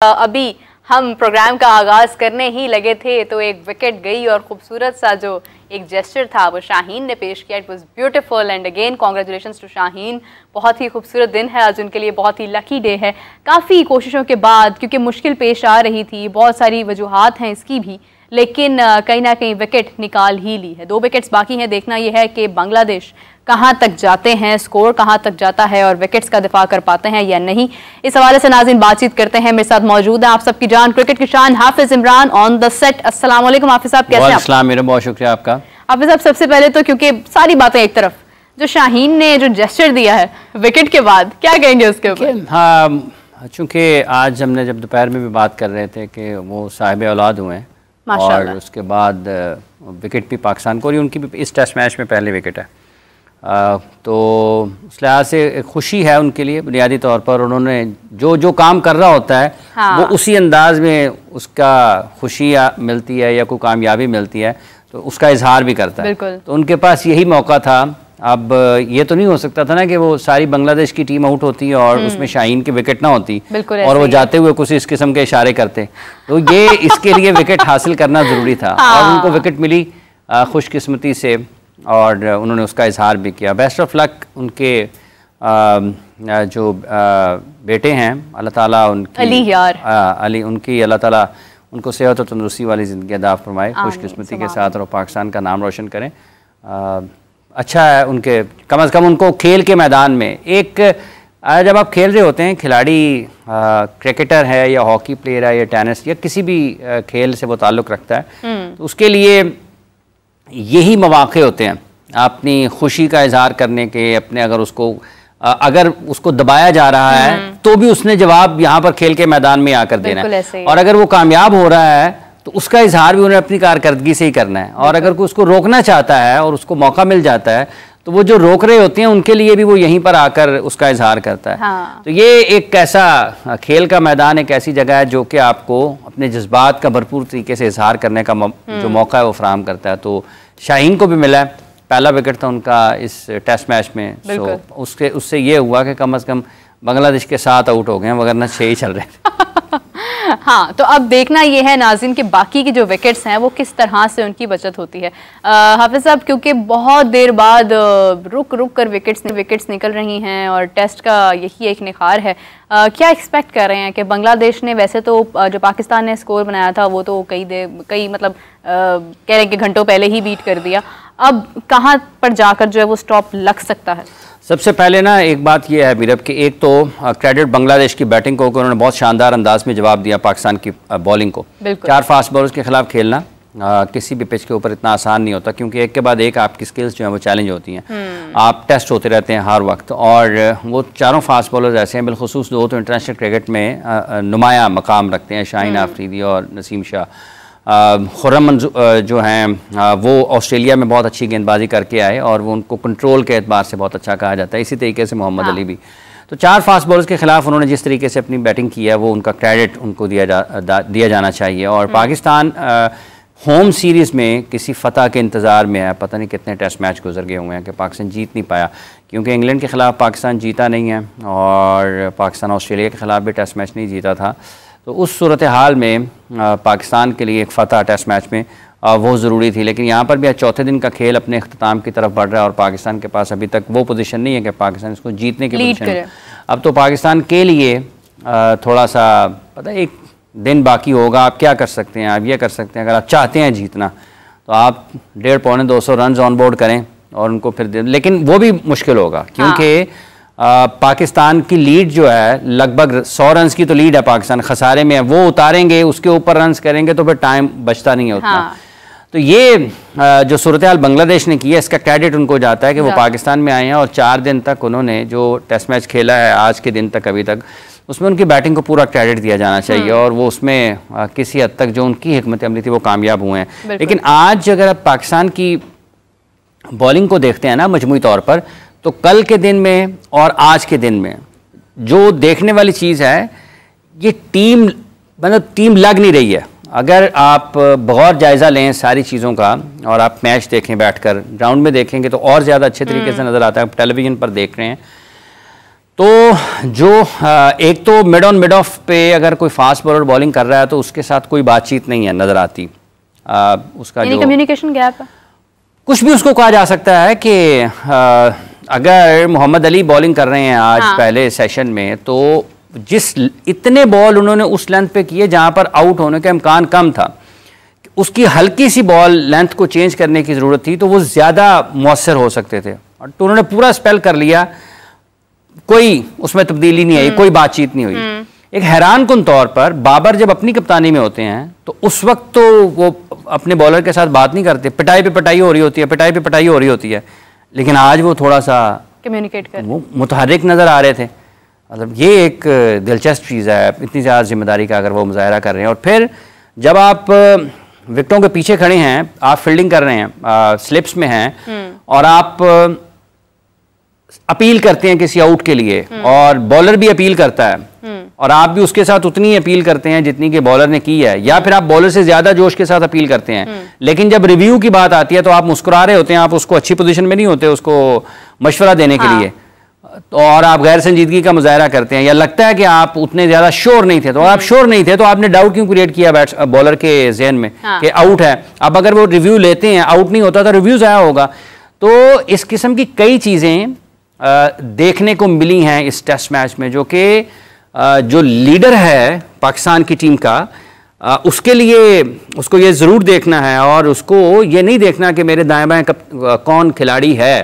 अभी हम प्रोग्राम का आगाज करने ही लगे थे तो एक विकेट गई और खूबसूरत सा जो एक जेस्चर था वो शाहीन ने पेश किया। It was beautiful and again congratulations to Shaheen. बहुत ही खूबसूरत दिन है आज उनके लिए, बहुत ही लकी डे है। काफ़ी कोशिशों के बाद, क्योंकि मुश्किल पेश आ रही थी, बहुत सारी वजूहात हैं इसकी भी, लेकिन कहीं ना कहीं विकेट निकाल ही ली है। 2 विकेट्स बाकी हैं। देखना यह है कि बांग्लादेश कहां तक जाते हैं, स्कोर कहां तक जाता है और विकेट्स का दिफा कर पाते हैं या नहीं। इस हवाले से नाज़रीन बातचीत करते हैं। मेरे साथ मौजूद है आप सबकी जान क्रिकेट की शान हाफिज इमरान ऑन द सेट। अस्सलाम वालेकुम हाफिज साहब, कैसे हैं आप? मेरा बहुत शुक्रिया आपका। हाफिज साहब, सबसे पहले तो क्योंकि सारी बातें एक तरफ, जो शाहीन ने जो जेस्चर दिया है विकेट के बाद, क्या कहेंगे उसके ऊपर? हाँ, चूँकि आज हमने जब दोपहर में भी बात कर रहे थे कि वो साहिब औलाद हुए हैं और उसके बाद विकेट भी पाकिस्तान को, और उनकी भी इस टेस्ट मैच में पहली विकेट है, तो उस लिहाज से खुशी है उनके लिए। बुनियादी तौर पर उन्होंने जो काम कर रहा होता है वो उसी अंदाज में उसका खुशी मिलती है या कोई कामयाबी मिलती है तो उसका इजहार भी करता है। तो उनके पास यही मौका था। अब ये तो नहीं हो सकता था ना कि वो सारी बांग्लादेश की टीम आउट होती और उसमें शाहीन की विकेट ना होती और वो जाते हुए कुछ इस किस्म के इशारे करते, तो ये इसके लिए विकेट हासिल करना ज़रूरी था और उनको विकेट मिली खुशकिस्मती से और उन्होंने उसका इजहार भी किया। बेस्ट ऑफ लक उनके जो बेटे हैं, अल्लाह ताला उनकी अली उनकी अल्लाह ताला उनको सेहत और तंदुरुस्ती वाली ज़िंदगी अता फरमाए, खुशकिस्मती के साथ, और पाकिस्तान का नाम रोशन करें। अच्छा है उनके, कम से कम उनको खेल के मैदान में एक, जब आप खेल रहे होते हैं, खिलाड़ी क्रिकेटर है या हॉकी प्लेयर है या टेनिस या किसी भी खेल से वो ताल्लुक़ रखता है, तो उसके लिए यही मौके होते हैं अपनी खुशी का इजहार करने के, अपने अगर उसको दबाया जा रहा है तो भी उसने जवाब यहाँ पर खेल के मैदान में आकर देना है, और अगर वो कामयाब हो रहा है तो उसका इजहार भी उन्हें अपनी कारकर्दगी से ही करना है, और अगर कोई उसको रोकना चाहता है और उसको मौका मिल जाता है तो वो जो रोक रहे होते हैं उनके लिए भी वो यहीं पर आकर उसका इजहार करता है। तो ये एक ऐसा खेल का मैदान, एक ऐसी जगह है जो कि आपको अपने जज्बात का भरपूर तरीके से इजहार करने का जो मौका है वो फराहम करता है। तो शाहीन को भी मिला है, पहला विकेट था उनका इस टेस्ट मैच में, सो उससे ये हुआ कि कम से कम बांग्लादेश के 7 आउट हो गए हैं, वरना 6 ही चल रहे थे। हाँ, तो अब देखना ये है नाज़रीन कि बाकी की जो विकेट्स हैं वो किस तरह से उनकी बचत होती है। हाफिज साहब, क्योंकि बहुत देर बाद रुक कर विकेट्स निकल रही हैं और टेस्ट का यही एक निखार है, क्या एक्सपेक्ट कर रहे हैं कि बांग्लादेश ने, वैसे तो जो पाकिस्तान ने स्कोर बनाया था वो तो कई मतलब कह रहे हैं कि घंटों पहले ही बीट कर दिया, अब कहाँ पर जाकर जो है वो स्टॉप लग सकता है? सबसे पहले ना एक बात यह है मीरब कि एक तो क्रेडिट बांग्लादेश की बैटिंग को, उन्होंने बहुत शानदार अंदाज में जवाब दिया पाकिस्तान की बॉलिंग को। 4 फास्ट बॉलर्स के खिलाफ खेलना किसी भी पिच के ऊपर इतना आसान नहीं होता, क्योंकि एक के बाद एक आपकी स्किल्स जो हैं वो चैलेंज होती हैं, आप टेस्ट होते रहते हैं हर वक्त, और वो चारों फास्ट बॉलर्स ऐसे हैं, बिलखुसूस 2 तो इंटरनेशनल क्रिकेट में नुमाया मकाम रखते हैं, शाहीन आफरीदी और नसीम शाह। खुर्रम जो हैं वो ऑस्ट्रेलिया में बहुत अच्छी गेंदबाजी करके आए और वो उनको कंट्रोल के एतबार से बहुत अच्छा कहा जाता है, इसी तरीके से मोहम्मद अली भी। तो 4 फास्ट बॉलर्स के खिलाफ उन्होंने जिस तरीके से अपनी बैटिंग की है वो उनका क्रेडिट उनको दिया जाना चाहिए। और पाकिस्तान होम सीरीज़ में किसी फ़तह के इंतज़ार में है, पता नहीं कितने टेस्ट मैच गुजर गए हुए हैं कि पाकिस्तान जीत नहीं पाया, क्योंकि इंग्लैंड के ख़िलाफ़ पाकिस्तान जीता नहीं है और पाकिस्तान ऑस्ट्रेलिया के ख़िलाफ़ भी टेस्ट मैच नहीं जीता था। तो उस सूरत हाल में पाकिस्तान के लिए एक फ़तह टेस्ट मैच में वो ज़रूरी थी, लेकिन यहाँ पर भी आज चौथे दिन का खेल अपने अख्ताम की तरफ बढ़ रहा है और पाकिस्तान के पास अभी तक वो पोजीशन नहीं है कि पाकिस्तान इसको जीतने की पोजीशन है। अब तो पाकिस्तान के लिए थोड़ा सा पता है, एक दिन बाकी होगा। आप क्या कर सकते हैं? आप ये कर सकते हैं, अगर आप चाहते हैं जीतना तो आप 150-200 रन ऑन बोर्ड करें और उनको फिर दे, लेकिन वो भी मुश्किल होगा क्योंकि पाकिस्तान की लीड जो है लगभग 100 रन की तो लीड है पाकिस्तान, खसारे में है, वो उतारेंगे, उसके ऊपर रन करेंगे तो फिर टाइम बचता नहीं है उतना। तो ये जो सूरत हाल बांग्लादेश ने की है, इसका क्रेडिट उनको जाता है कि वो पाकिस्तान में आए हैं और 4 दिन तक उन्होंने जो टेस्ट मैच खेला है आज के दिन तक, अभी तक, उसमें उनकी बैटिंग को पूरा क्रेडिट दिया जाना चाहिए और वो उसमें किसी हद तक जो उनकी हिकमत अमली थी वो कामयाब हुए हैं। लेकिन आज अगर आप पाकिस्तान की बॉलिंग को देखते हैं ना मजमूई तौर पर, तो कल के दिन में और आज के दिन में जो देखने वाली चीज़ है, ये टीम लग नहीं रही है। अगर आप बगौर जायज़ा लें सारी चीज़ों का और आप मैच देखें, बैठकर ग्राउंड में देखेंगे तो और ज़्यादा अच्छे तरीके से नज़र आता है। आप टेलीविज़न पर देख रहे हैं तो जो एक तो मिड ऑन मिड ऑफ पे अगर कोई फास्ट बॉलर बॉलिंग कर रहा है तो उसके साथ कोई बातचीत नहीं है नजर आती, उसका जो कम्युनिकेशन गैप है, कुछ भी उसको कहा जा सकता है कि अगर मोहम्मद अली बॉलिंग कर रहे हैं आज पहले सेशन में, तो जिस इतने बॉल उन्होंने उस लेंथ पे किए जहां पर आउट होने का इम्कान कम था, उसकी हल्की सी बॉल लेंथ को चेंज करने की ज़रूरत थी तो वो ज़्यादा मौसर हो सकते थे, तो उन्होंने पूरा स्पेल कर लिया, कोई उसमें तब्दीली नहीं आई, कोई बातचीत नहीं हुई। एक हैरान कुन तौर पर बाबर जब अपनी कप्तानी में होते हैं तो उस वक्त तो वो अपने बॉलर के साथ बात नहीं करते, पिटाई पे पिटाई हो रही होती है, पिटाई पे पिटाई हो रही होती है, लेकिन आज वो थोड़ा सा कम्युनिकेट कर, वो मुतहर्रिक नज़र आ रहे थे। मतलब ये एक दिलचस्प चीज़ है, इतनी ज़्यादा जिम्मेदारी का अगर वो मुजाहरा कर रहे हैं। और फिर जब आप विकेटों के पीछे खड़े हैं, आप फील्डिंग कर रहे हैं, स्लिप्स में हैं और आप अपील करते हैं किसी आउट के लिए और बॉलर भी अपील करता है और आप भी उसके साथ उतनी अपील करते हैं जितनी कि बॉलर ने की है, या फिर आप बॉलर से ज्यादा जोश के साथ अपील करते हैं, लेकिन जब रिव्यू की बात आती है तो आप मुस्कुरा रहे होते हैं, आप उसको अच्छी पोजीशन में नहीं होते उसको मशवरा देने के लिए, तो और आप गैर संजीदगी का मुजाहरा करते हैं या लगता है कि आप उतने ज्यादा श्योर नहीं थे, तो आप श्योर नहीं थे तो आपने डाउट क्यों क्रिएट किया बॉलर के जहन में कि आउट है। अब अगर वो रिव्यू लेते हैं, आउट नहीं होता तो रिव्यू ज़ाया होगा। तो इस किस्म की कई चीज़ें देखने को मिली हैं इस टेस्ट मैच में, जो कि जो लीडर है पाकिस्तान की टीम का, उसके लिए उसको ये ज़रूर देखना है और उसको ये नहीं देखना कि मेरे दाएं बाएं कौन खिलाड़ी है,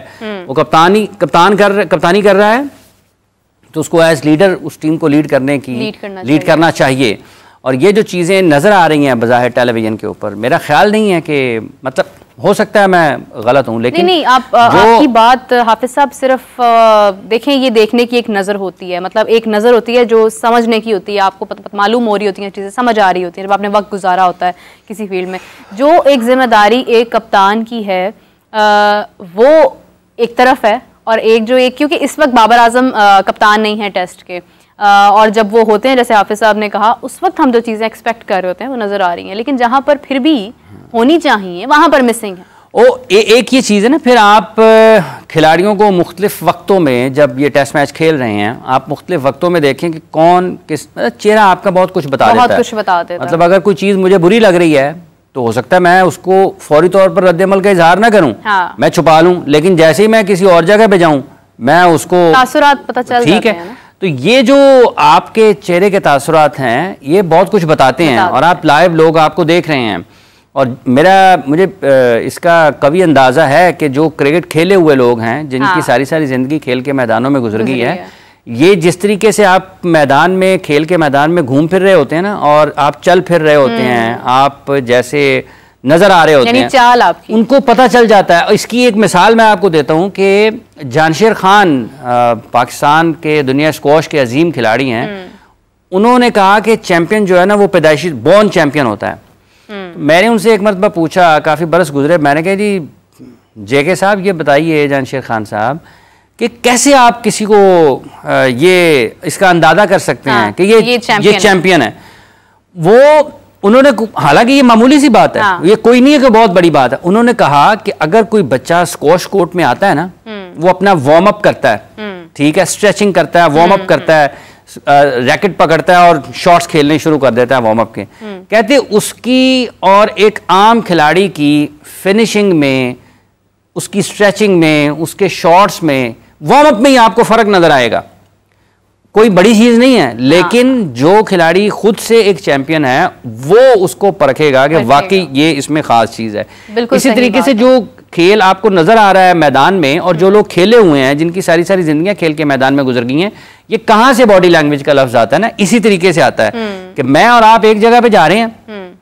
वो कप्तानी कर रहा है तो उसको एज लीडर उस टीम को लीड करना चाहिए। और ये जो चीज़ें नज़र आ रही हैं बज़ाहिर टेलीविज़न के ऊपर, मेरा ख्याल नहीं है कि, मतलब हो सकता है मैं गलत हूं, लेकिन नहीं आपकी बात हाफिज साहब सिर्फ देखें, ये देखने की एक नज़र होती है, मतलब एक नज़र होती है जो समझने की होती है, आपको मालूम हो रही होती है, चीज़ें समझ आ रही होती हैं जब आपने वक्त गुजारा होता है किसी फील्ड में। जो एक जिम्मेदारी एक कप्तान की है वो एक तरफ है, और एक क्योंकि इस वक्त बाबर आजम कप्तान नहीं है टेस्ट के, और जब वो होते हैं जैसे हाफिज साहब ने कहा, उस वक्त हम जो चीज़ें एक्सपेक्ट कर रहे होते हैं वो नज़र आ रही हैं, लेकिन जहाँ पर फिर भी होनी चाहिए वहाँ पर मिसिंग है। एक ये चीज़ है ना, फिर आप खिलाड़ियों को मुख्तलिफ वक्तों में जब ये टेस्ट मैच खेल रहे हैं, आप मुख्तलिफ वक्तों में देखें कि कौन किस, चेहरा आपका बहुत कुछ बता देता है। मतलब अगर कोई चीज़ मुझे बुरी लग रही है तो हो सकता है मैं उसको फौरी तौर पर रद्द-ए-अमल का इजहार ना करूं, मैं छुपा लूं, लेकिन जैसे ही मैं किसी और जगह पे जाऊं मैं उसको तासुरात पता चल जाते हैं ना। तो ये जो आपके चेहरे के तासुरात हैं ये बहुत कुछ बताते हैं, और आप लाइव लोग आपको देख रहे हैं। और मुझे इसका कभी अंदाज़ा है कि जो क्रिकेट खेले हुए लोग हैं, जिनकी सारी ज़िंदगी खेल के मैदानों में गुजर गई है, ये जिस तरीके से आप मैदान में, खेल के मैदान में घूम फिर रहे होते हैं ना, और आप चल फिर रहे होते हैं, आप जैसे नज़र आ रहे होते हैं, चाल आपकी, उनको पता चल जाता है। इसकी एक मिसाल मैं आपको देता हूँ कि जानशेर खान पाकिस्तान के दुनिया स्क्वॉश के अजीम खिलाड़ी हैं, उन्होंने कहा कि चैंपियन जो है ना वो पैदाइशी बॉर्न चैंपियन होता है। मैंने उनसे एक मरतबा पूछा, काफ़ी बरस गुजरे, मैंने कहा जी जेके साहब ये बताइए जानशेर खान साहब कि कैसे आप किसी को ये इसका अंदाजा कर सकते हैं कि ये चैंपियन है। वो उन्होंने, हालांकि ये मामूली सी बात है, ये कोई नहीं है कि बहुत बड़ी बात है, उन्होंने कहा कि अगर कोई बच्चा स्क्वॉश कोर्ट में आता है ना, वो अपना वार्म अप करता है, ठीक है, स्ट्रेचिंग करता है, वार्म अप करता है, रैकेट पकड़ता है और शॉट्स खेलने शुरू कर देता है वार्म अप के, कहते उसकी और एक आम खिलाड़ी की फिनिशिंग में, उसकी स्ट्रेचिंग में, उसके शॉट्स में, वार्म अप में ही आपको फर्क नजर आएगा। कोई बड़ी चीज नहीं है, लेकिन जो खिलाड़ी खुद से एक चैंपियन है वो उसको परखेगा कि वाकई ये इसमें खास चीज है। इसी तरीके से जो खेल आपको नजर आ रहा है मैदान में, और जो लोग खेले हुए हैं, जिनकी सारी जिंदगियां खेल के मैदान में गुजर गई हैं, ये कहां से बॉडी लैंग्वेज का लफ्ज आता है ना, इसी तरीके से आता है कि मैं और आप एक जगह पे जा रहे हैं,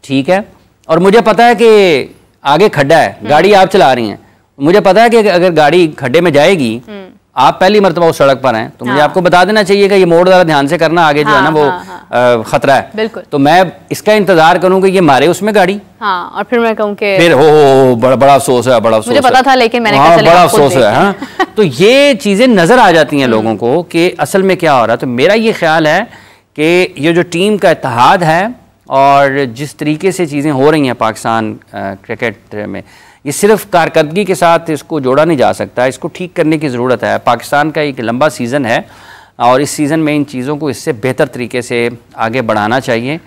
ठीक है, और मुझे पता है कि आगे खड्डा है, गाड़ी आप चला रही हैं, मुझे पता है कि अगर गाड़ी खड्डे में जाएगी, आप पहली मरतबा उस सड़क पर हैं, तो मुझे आपको बता देना चाहिए कि ये मोड़ जरा ध्यान से करना, आगे जो है ना वो खतरा है, तो मैं इसका इंतजार करूं कि ये मारे उसमें गाड़ी, और फिर मैं कहूं कि फिर हो बड़ा अफसोस है, बड़ा अफसोस, मुझे पता था लेकिन मैंने कहा चले बड़ा अफसोस है। तो ये चीजें नजर आ जाती हैं लोगों को कि असल में क्या हो रहा है। तो मेरा ये ख्याल है कि ये जो टीम का इत्तेहाद है और जिस तरीके से चीज़ें हो रही हैं पाकिस्तान क्रिकेट में, ये सिर्फ कारकर्दगी के साथ इसको जोड़ा नहीं जा सकता, इसको ठीक करने की ज़रूरत है। पाकिस्तान का एक लंबा सीज़न है और इस सीज़न में इन चीज़ों को इससे बेहतर तरीके से आगे बढ़ाना चाहिए।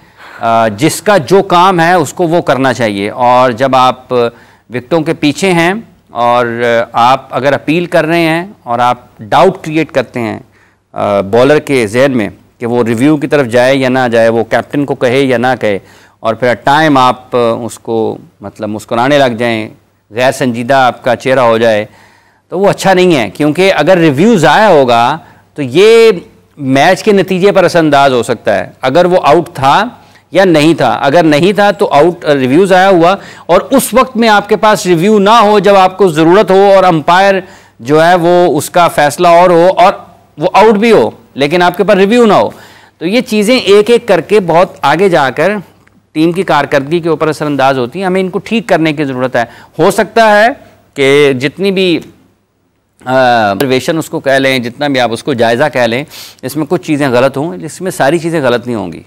जिसका जो काम है उसको वो करना चाहिए। और जब आप विकेटों के पीछे हैं और आप अगर अपील कर रहे हैं और आप डाउट क्रिएट करते हैं बॉलर के जहन में कि वो रिव्यू की तरफ जाए या ना जाए, वो कैप्टन को कहे या ना कहे, और फिर टाइम आप उसको मतलब मुस्कुराने लग जाएं, गैर संजीदा आपका चेहरा हो जाए, तो वो अच्छा नहीं है। क्योंकि अगर रिव्यू ज़ाया होगा तो ये मैच के नतीजे पर असरअंदाज हो सकता है, अगर वो आउट था या नहीं था। अगर नहीं था तो आउट रिव्यू ज़ाया हुआ, और उस वक्त में आपके पास रिव्यू ना हो जब आपको ज़रूरत हो और अंपायर जो है वो उसका फैसला और हो और वो आउट भी हो लेकिन आपके पास रिव्यू ना हो, तो ये चीज़ें एक एक करके बहुत आगे जाकर टीम की कारकर्दगी के ऊपर असरअंदाज होती हैं। हमें इनको ठीक करने की ज़रूरत है। हो सकता है कि जितनी भी ऑब्जर्वेशन उसको कह लें, जितना भी आप उसको जायज़ा कह लें, इसमें कुछ चीज़ें गलत हों, इसमें सारी चीज़ें गलत नहीं होंगी।